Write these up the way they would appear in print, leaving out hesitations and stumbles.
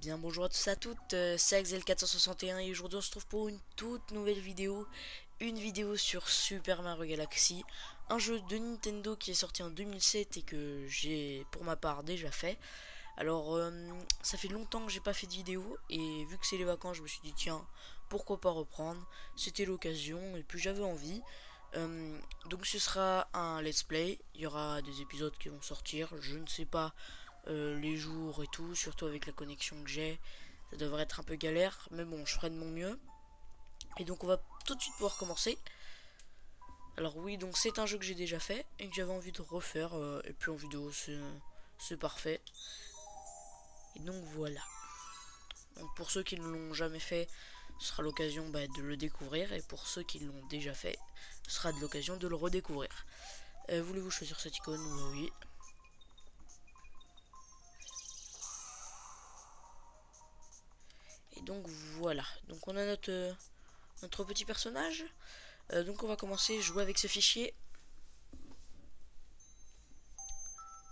bien bonjour à tous et à toutes, c'est Axel461 et aujourd'hui on se trouve pour une toute nouvelle vidéo. Une vidéo sur Super Mario Galaxy, un jeu de Nintendo qui est sorti en 2007 et que j'ai pour ma part déjà fait. Alors ça fait longtemps que j'ai pas fait de vidéo et vu que c'est les vacances je me suis dit tiens pourquoi pas reprendre. C'était l'occasion et puis j'avais envie. Donc ce sera un let's play, il y aura des épisodes qui vont sortir, je ne sais pas les jours et tout, surtout avec la connexion que j'ai. Ça devrait être un peu galère, mais bon, je ferai de mon mieux. Et donc on va tout de suite pouvoir commencer. Alors oui, donc c'est un jeu que j'ai déjà fait et que j'avais envie de refaire. Et puis en vidéo, c'est parfait. Et donc voilà. Donc pour ceux qui ne l'ont jamais fait, ce sera l'occasion de le découvrir. Et pour ceux qui l'ont déjà fait, ce sera de l'occasion de le redécouvrir. Voulez-vous choisir cette icône? Oui. Et donc voilà. Donc on a notre petit personnage. Donc on va commencer, jouer avec ce fichier.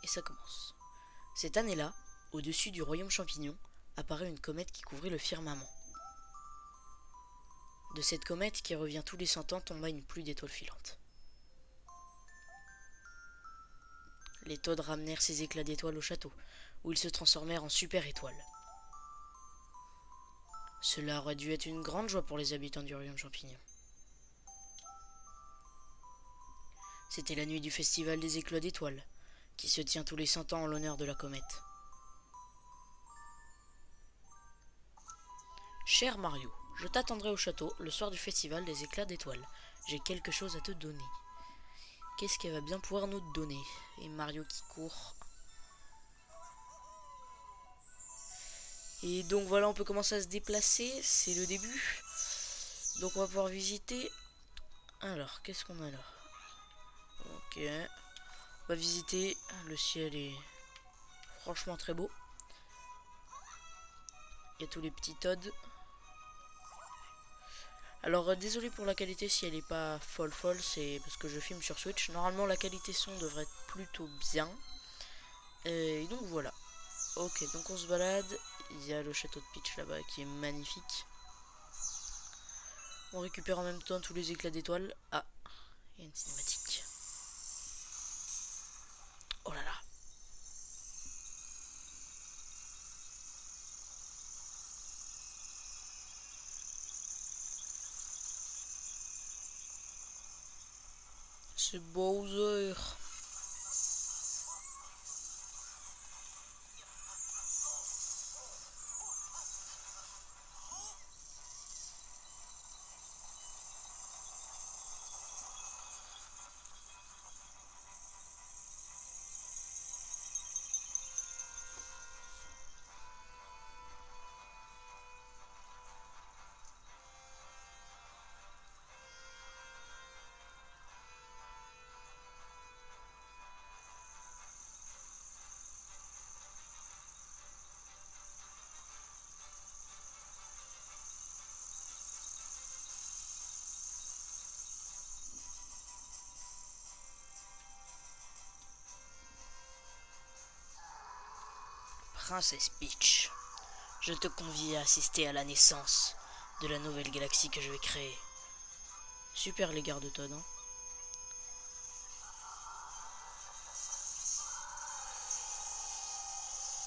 Et ça commence. Cette année-là, au-dessus du royaume champignon, apparaît une comète qui couvrait le firmament. De cette comète qui revient tous les 100 ans tomba une pluie d'étoiles filantes. Les Toads ramenèrent ces éclats d'étoiles au château, où ils se transformèrent en super étoiles. Cela aurait dû être une grande joie pour les habitants du royaume champignon. C'était la nuit du festival des éclats d'étoiles, qui se tient tous les 100 ans en l'honneur de la comète. Cher Mario, je t'attendrai au château le soir du festival des éclats d'étoiles. J'ai quelque chose à te donner. Qu'est-ce qu'elle va bien pouvoir nous donner? Et Mario qui court. Et donc voilà, on peut commencer à se déplacer. C'est le début. Donc on va pouvoir visiter. Alors, qu'est-ce qu'on a là? Ok. On va visiter. Le ciel est franchement très beau. Il y a tous les petits Toads. Alors désolé pour la qualité si elle est pas folle, c'est parce que je filme sur Switch. Normalement la qualité son devrait être plutôt bien. Et donc voilà. Ok, donc on se balade. Il y a le château de Peach là-bas qui est magnifique. On récupère en même temps tous les éclats d'étoiles. Ah, il y a une cinématique. Oh là là. C'est Bowser. Princesse Peach, je te convie à assister à la naissance de la nouvelle galaxie que je vais créer. Super les gardes Todd, hein.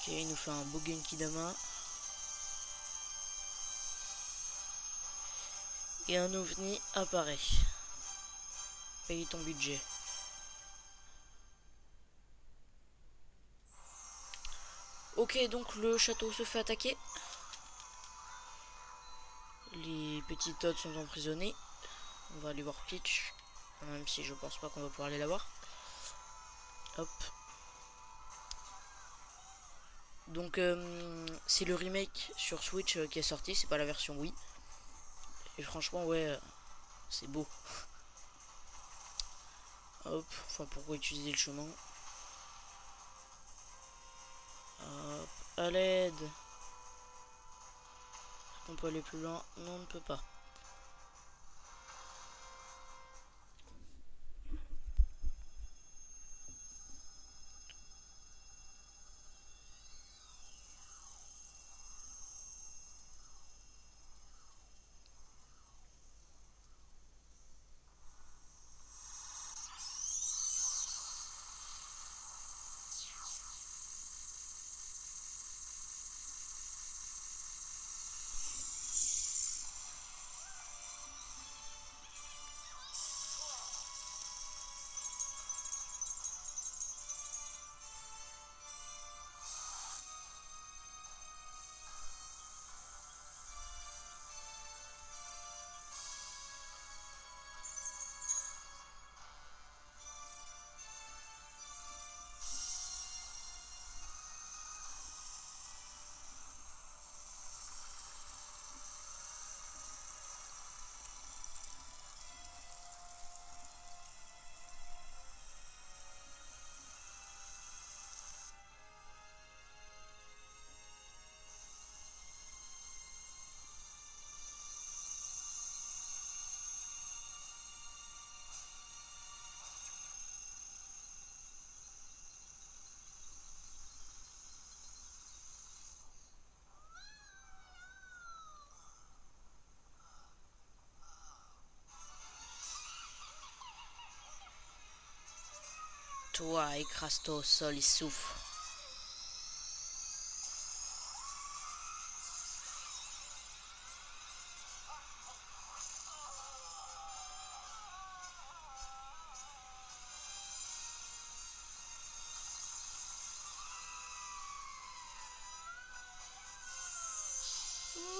Ok, il nous fait un beau Genkidama. Et un ovni apparaît. Paye ton budget. Ok, donc le château se fait attaquer. Les petits Toads sont emprisonnés. On va aller voir Peach. Même si je pense pas qu'on va pouvoir aller la voir. Hop. Donc c'est le remake sur Switch qui est sorti. C'est pas la version Wii. Et franchement ouais, c'est beau. Hop. Enfin pourquoi utiliser le chemin. Hop. À l'aide. On peut aller plus loin. Non, on ne peut pas. Toi, écrase-toi au sol et souffre.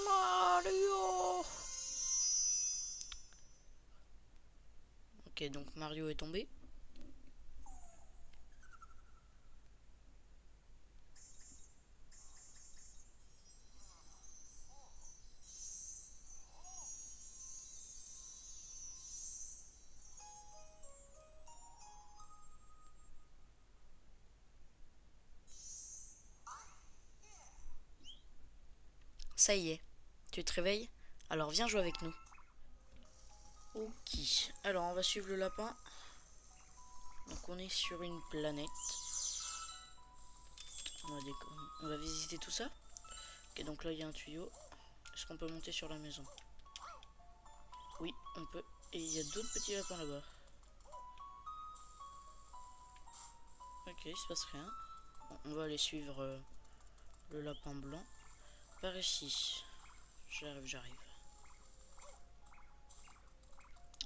Mario. Ok, donc Mario est tombé. Ça y est, tu te réveilles? Alors viens jouer avec nous. Ok, alors on va suivre le lapin. Donc on est sur une planète. On va visiter tout ça. Ok, donc là il y a un tuyau. Est-ce qu'on peut monter sur la maison? Oui, on peut. Et il y a d'autres petits lapins là-bas. Ok, il se passe rien. Bon, on va aller suivre le lapin blanc. Par ici. J'arrive.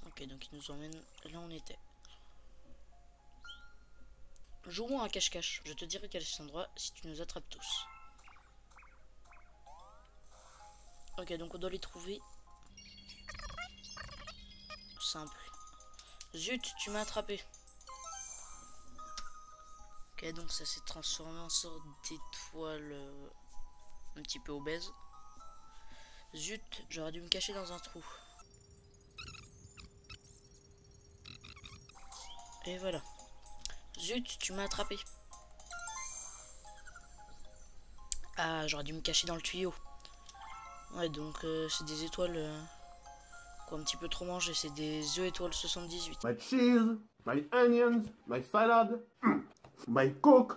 Ok, donc il nous emmène là où on était. Jouons à cache-cache. Je te dirai quel est cet endroit si tu nous attrapes tous. Ok, donc on doit les trouver. Simple. Zut, tu m'as attrapé. Ok, donc ça s'est transformé en sorte d'étoile un petit peu obèse. Zut, j'aurais dû me cacher dans un trou. Et voilà. Zut, tu m'as attrapé. Ah, j'aurais dû me cacher dans le tuyau. Ouais, donc c'est des étoiles qu'on a un petit peu trop mangé. C'est des œufs étoiles 78. My cheese, my onions, my salad, my coke.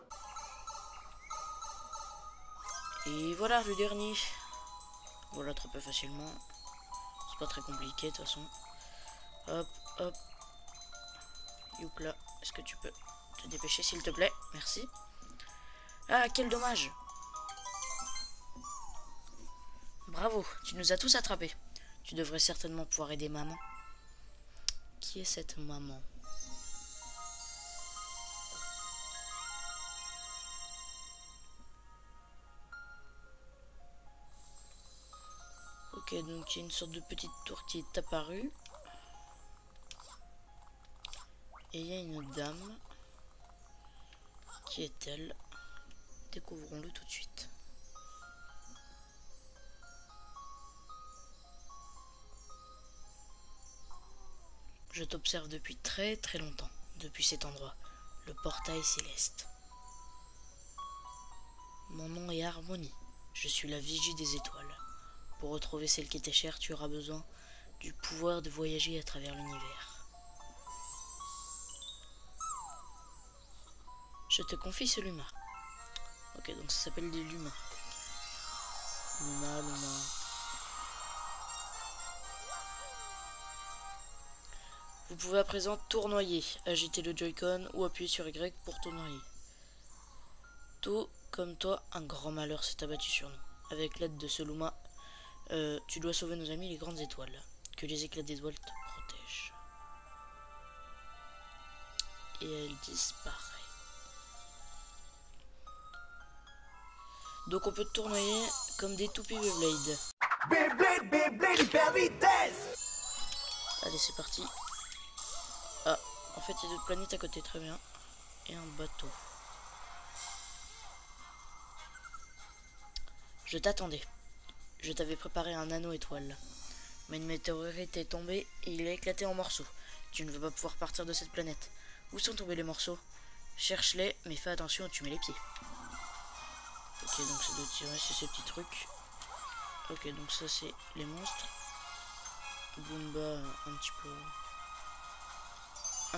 Et voilà le dernier. On va l'attraper facilement. C'est pas très compliqué de toute façon. Hop, hop. Youpla, est-ce que tu peux te dépêcher s'il te plaît? Merci. Ah, quel dommage. Bravo, tu nous as tous attrapés. Tu devrais certainement pouvoir aider maman. Qui est cette maman? Ok, donc il y a une sorte de petite tour qui est apparue. Et il y a une dame. Qui est-elle? Découvrons-le tout de suite. Je t'observe depuis très très longtemps, depuis cet endroit, le portail céleste. Mon nom est Harmonie, je suis la vigie des étoiles. Pour retrouver celle qui t'est chère, tu auras besoin du pouvoir de voyager à travers l'univers. Je te confie ce Luma. Ok, donc ça s'appelle des Lumas. Luma. Vous pouvez à présent tournoyer, agiter le Joy-Con ou appuyer sur Y pour tournoyer. Tout comme toi, un grand malheur s'est abattu sur nous. Avec l'aide de ce Luma, tu dois sauver nos amis les grandes étoiles. Que les éclats d'étoiles te protègent. Et elle disparaît. Donc on peut tournoyer comme des toupies Beyblade. Beyblade, hyper vitesse. Allez, c'est parti. Ah, en fait il y a d'autres planètes à côté, très bien. Et un bateau. Je t'attendais. Je t'avais préparé un anneau étoile. Mais une météorite est tombée et il a éclaté en morceaux. Tu ne vas pas pouvoir partir de cette planète. Où sont tombés les morceaux? Cherche-les, mais fais attention où tu mets les pieds. Ok, donc ça doit tirer sur ces petits trucs. Ok, donc ça c'est les monstres. Goomba un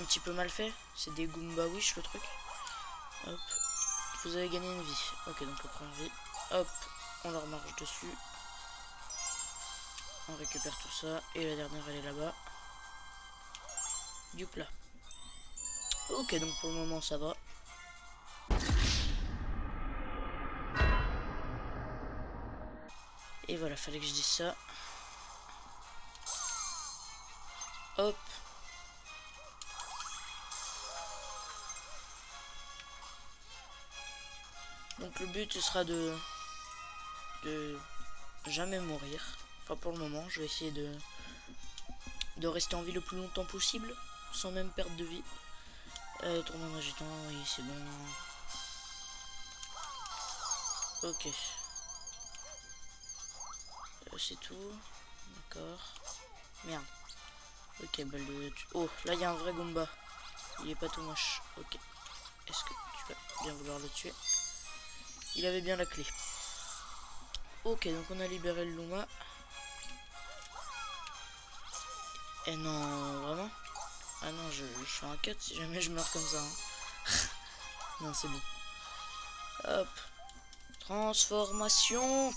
petit peu mal fait. C'est des Goomba Wish le truc. Hop. Vous avez gagné une vie. Ok, donc la première vie. Hop. On leur marche dessus. On récupère tout ça. Et la dernière elle est là-bas. Du plat. Ok, donc pour le moment ça va. Et voilà, fallait que je dise ça. Hop. Donc le but ce sera de jamais mourir. Enfin pour le moment, je vais essayer de rester en vie le plus longtemps possible, sans même perdre de vie. Tournant d'un jeton, oui c'est bon. Ok. C'est tout. D'accord. Merde. Ok, bah le... Oh, là il y a un vrai Goomba. Il est pas tout moche. Ok. Est-ce que tu vas bien vouloir le tuer? Il avait bien la clé. Ok, donc on a libéré le Luma. Et non, vraiment? Ah non, je fais un cut si jamais je meurs comme ça. Hein. Non, c'est bon. Hop. Transformation.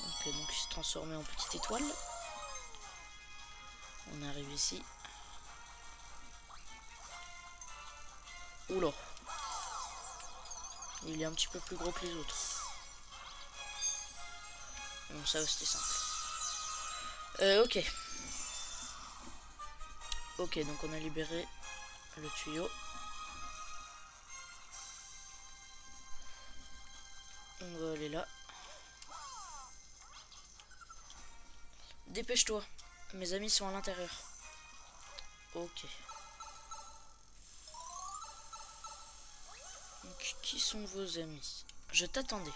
Ok, donc il s'est transformé en petite étoile. On arrive ici. Oula. Il est un petit peu plus gros que les autres. Bon, ça c'était simple. Ok. Ok, donc on a libéré le tuyau. On va aller là. Dépêche-toi. Mes amis sont à l'intérieur. Ok. Donc, qui sont vos amis? Je t'attendais.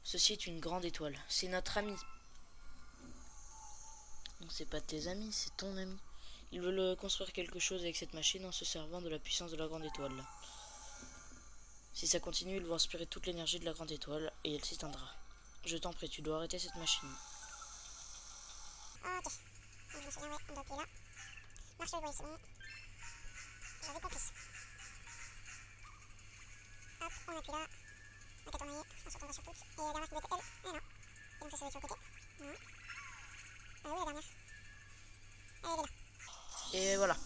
Ceci est une grande étoile. C'est notre ami. Non, c'est pas tes amis, c'est ton ami. Ils veulent construire quelque chose avec cette machine en se servant de la puissance de la grande étoile. Si ça continue, ils vont inspirer toute l'énergie de la grande étoile et elle s'éteindra. Je t'en prie, tu dois arrêter cette machine. Ok. Je me souviens, ouais, on doit appuyer là. Marche le bruit, c'est bon. J'avais compris. Hop, on appuie là. Ok, tourner. On se retourne sur Pook. Et la dernière qui doit être elle. Eh non. Et donc ça va être sur le côté. Non. Où est la dernière? Elle est là. Et voilà.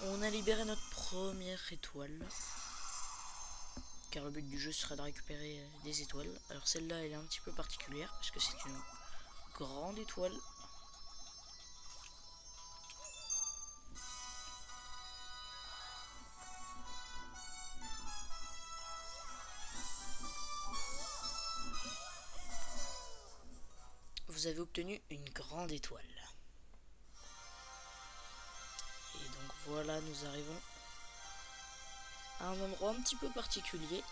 On a libéré notre première étoile. Car le but du jeu serait de récupérer des étoiles. Alors celle-là, elle est un petit peu particulière parce que c'est une grande étoile. Vous avez obtenu une grande étoile. Et donc voilà, nous arrivons à un endroit un petit peu particulier.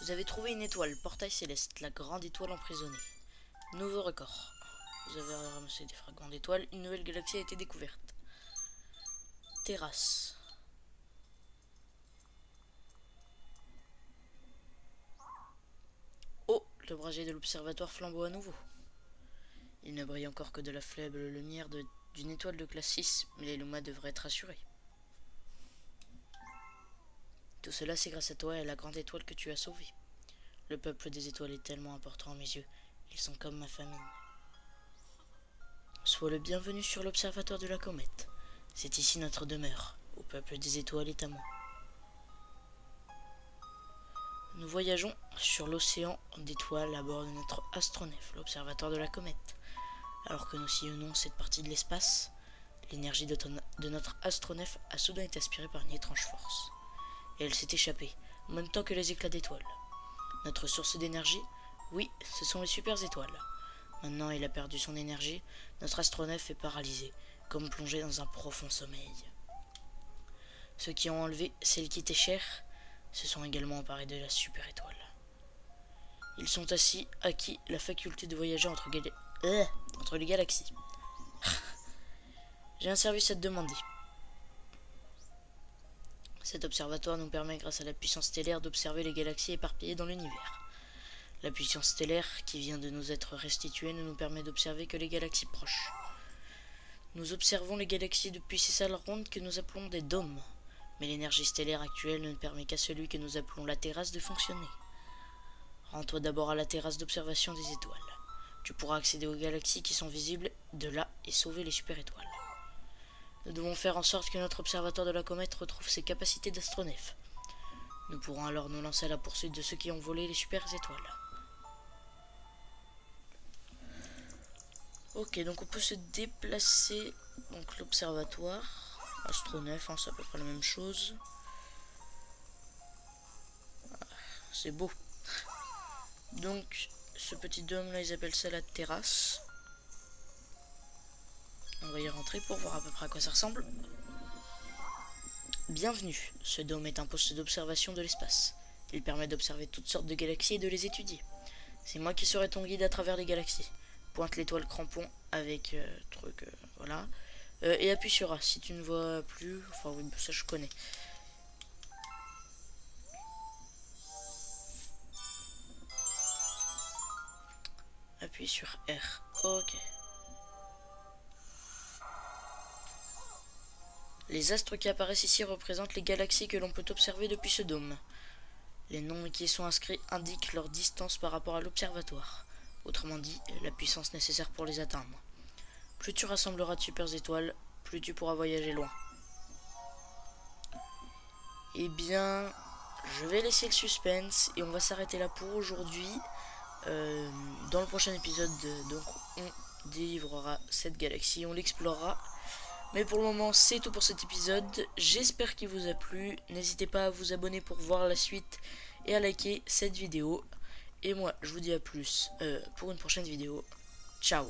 Vous avez trouvé une étoile, portail céleste, la grande étoile emprisonnée. Nouveau record. Vous avez ramassé des fragments d'étoiles, une nouvelle galaxie a été découverte. Terrasse. Oh, le brasier de l'observatoire flambeau à nouveau. Il ne brille encore que de la faible lumière d'une étoile de classe 6, mais les Lumas devraient être assurés. Tout cela, c'est grâce à toi et à la grande étoile que tu as sauvée. Le peuple des étoiles est tellement important à mes yeux. Ils sont comme ma famille. Sois le bienvenu sur l'observatoire de la comète. C'est ici notre demeure. Au peuple des étoiles est à moi. Nous voyageons sur l'océan d'étoiles à bord de notre astronef, l'observatoire de la comète. Alors que nous sillonnons cette partie de l'espace, l'énergie de notre astronef a soudain été aspirée par une étrange force. Et elle s'est échappée, en même temps que les éclats d'étoiles. Notre source d'énergie, oui, ce sont les super étoiles. Maintenant, il a perdu son énergie, notre astronef est paralysé, comme plongé dans un profond sommeil. Ceux qui ont enlevé celle qui était chère se sont également emparés de la super étoile. Ils sont ainsi acquis la faculté de voyager entre les galaxies. J'ai un service à te demander. Cet observatoire nous permet, grâce à la puissance stellaire, d'observer les galaxies éparpillées dans l'univers. La puissance stellaire qui vient de nous être restituée ne nous permet d'observer que les galaxies proches. Nous observons les galaxies depuis ces salles rondes que nous appelons des dômes. Mais l'énergie stellaire actuelle ne permet qu'à celui que nous appelons la terrasse de fonctionner. Rends-toi d'abord à la terrasse d'observation des étoiles. Tu pourras accéder aux galaxies qui sont visibles de là et sauver les super-étoiles. Nous devons faire en sorte que notre observatoire de la comète retrouve ses capacités d'astronef. Nous pourrons alors nous lancer à la poursuite de ceux qui ont volé les super-étoiles. Ok, donc on peut se déplacer. Donc l'observatoire, astronef, hein, c'est à peu près la même chose. C'est beau. Donc ce petit dôme là, ils appellent ça la terrasse. On va y rentrer pour voir à peu près à quoi ça ressemble. Bienvenue, ce dôme est un poste d'observation de l'espace. Il permet d'observer toutes sortes de galaxies et de les étudier. C'est moi qui serai ton guide à travers les galaxies. Pointe l'étoile crampon avec voilà. Et appuie sur A si tu ne vois plus. Enfin oui, ça je connais. Appuie sur R. Ok. Les astres qui apparaissent ici représentent les galaxies que l'on peut observer depuis ce dôme. Les noms qui y sont inscrits indiquent leur distance par rapport à l'observatoire. Autrement dit, la puissance nécessaire pour les atteindre. Plus tu rassembleras de super étoiles, plus tu pourras voyager loin. Eh bien, je vais laisser le suspense et on va s'arrêter là pour aujourd'hui. Dans le prochain épisode, donc, on délivrera cette galaxie, on l'explorera. Mais pour le moment, c'est tout pour cet épisode. J'espère qu'il vous a plu. N'hésitez pas à vous abonner pour voir la suite et à liker cette vidéo. Et moi, je vous dis à plus pour une prochaine vidéo. Ciao!